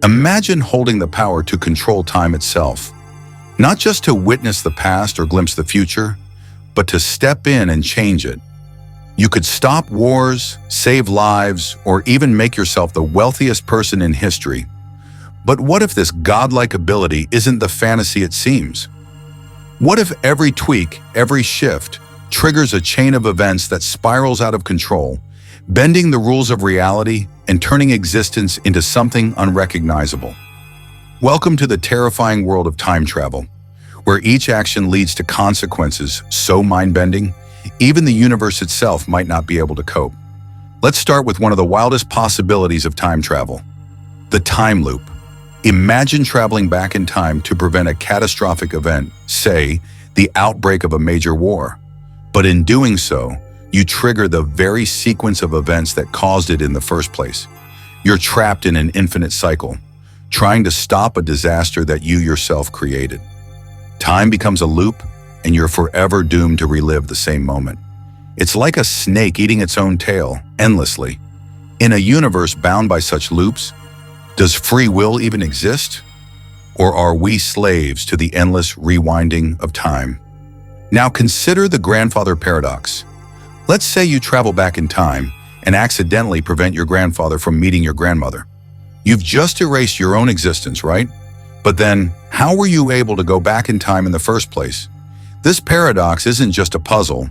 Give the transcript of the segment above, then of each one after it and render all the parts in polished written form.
Imagine holding the power to control time itself, not just to witness the past or glimpse the future, but to step in and change it. You could stop wars, save lives, or even make yourself the wealthiest person in history. But what if this godlike ability isn't the fantasy it seems? What if every tweak, every shift, triggers a chain of events that spirals out of control, bending the rules of reality and turning existence into something unrecognizable? Welcome to the terrifying world of time travel, where each action leads to consequences so mind-bending, even the universe itself might not be able to cope. Let's start with one of the wildest possibilities of time travel: the time loop. Imagine traveling back in time to prevent a catastrophic event, say, the outbreak of a major war. But in doing so, you trigger the very sequence of events that caused it in the first place. You're trapped in an infinite cycle, trying to stop a disaster that you yourself created. Time becomes a loop, and you're forever doomed to relive the same moment. It's like a snake eating its own tail, endlessly. In a universe bound by such loops, does free will even exist? Or are we slaves to the endless rewinding of time? Now consider the grandfather paradox. Let's say you travel back in time and accidentally prevent your grandfather from meeting your grandmother. You've just erased your own existence, right? But then, how were you able to go back in time in the first place? This paradox isn't just a puzzle.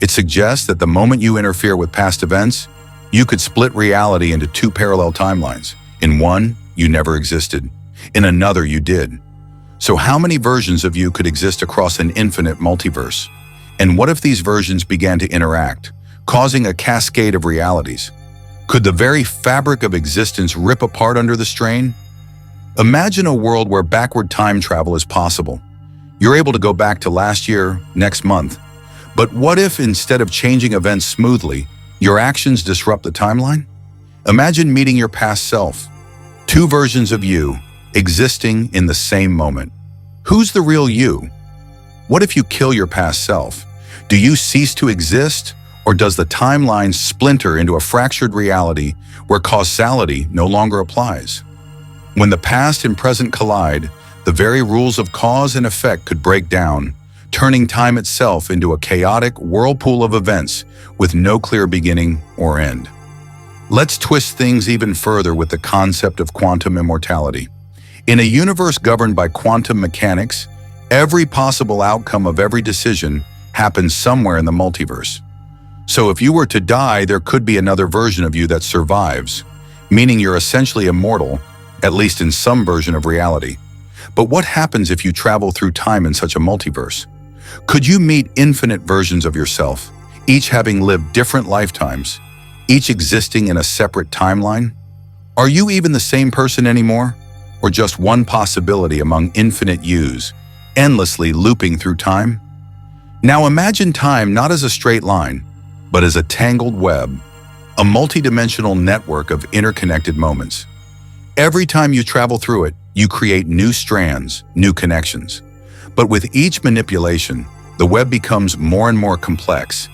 It suggests that the moment you interfere with past events, you could split reality into two parallel timelines. In one, you never existed. In another, you did. So how many versions of you could exist across an infinite multiverse? And what if these versions began to interact, causing a cascade of realities? Could the very fabric of existence rip apart under the strain? Imagine a world where backward time travel is possible. You're able to go back to last year, next month. But what if, instead of changing events smoothly, your actions disrupt the timeline? Imagine meeting your past self, two versions of you existing in the same moment. Who's the real you? What if you kill your past self? Do you cease to exist, or does the timeline splinter into a fractured reality where causality no longer applies? When the past and present collide, the very rules of cause and effect could break down, turning time itself into a chaotic whirlpool of events with no clear beginning or end. Let's twist things even further with the concept of quantum immortality. In a universe governed by quantum mechanics, every possible outcome of every decision happens somewhere in the multiverse. So if you were to die, there could be another version of you that survives, meaning you're essentially immortal, at least in some version of reality. But what happens if you travel through time in such a multiverse? Could you meet infinite versions of yourself, each having lived different lifetimes, each existing in a separate timeline? Are you even the same person anymore, or just one possibility among infinite yous, endlessly looping through time? Now imagine time not as a straight line, but as a tangled web, a multidimensional network of interconnected moments. Every time you travel through it, you create new strands, new connections. But with each manipulation, the web becomes more and more complex.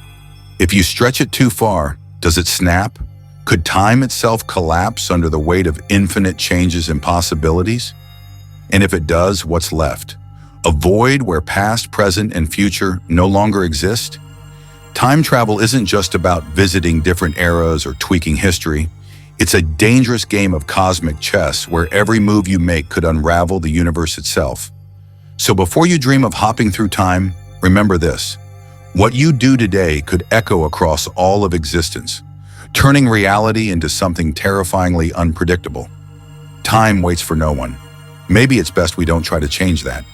If you stretch it too far, does it snap? Could time itself collapse under the weight of infinite changes and possibilities? And if it does, what's left? A void where past, present, and future no longer exist? Time travel isn't just about visiting different eras or tweaking history. It's a dangerous game of cosmic chess where every move you make could unravel the universe itself. So before you dream of hopping through time, remember this: what you do today could echo across all of existence, turning reality into something terrifyingly unpredictable. Time waits for no one. Maybe it's best we don't try to change that.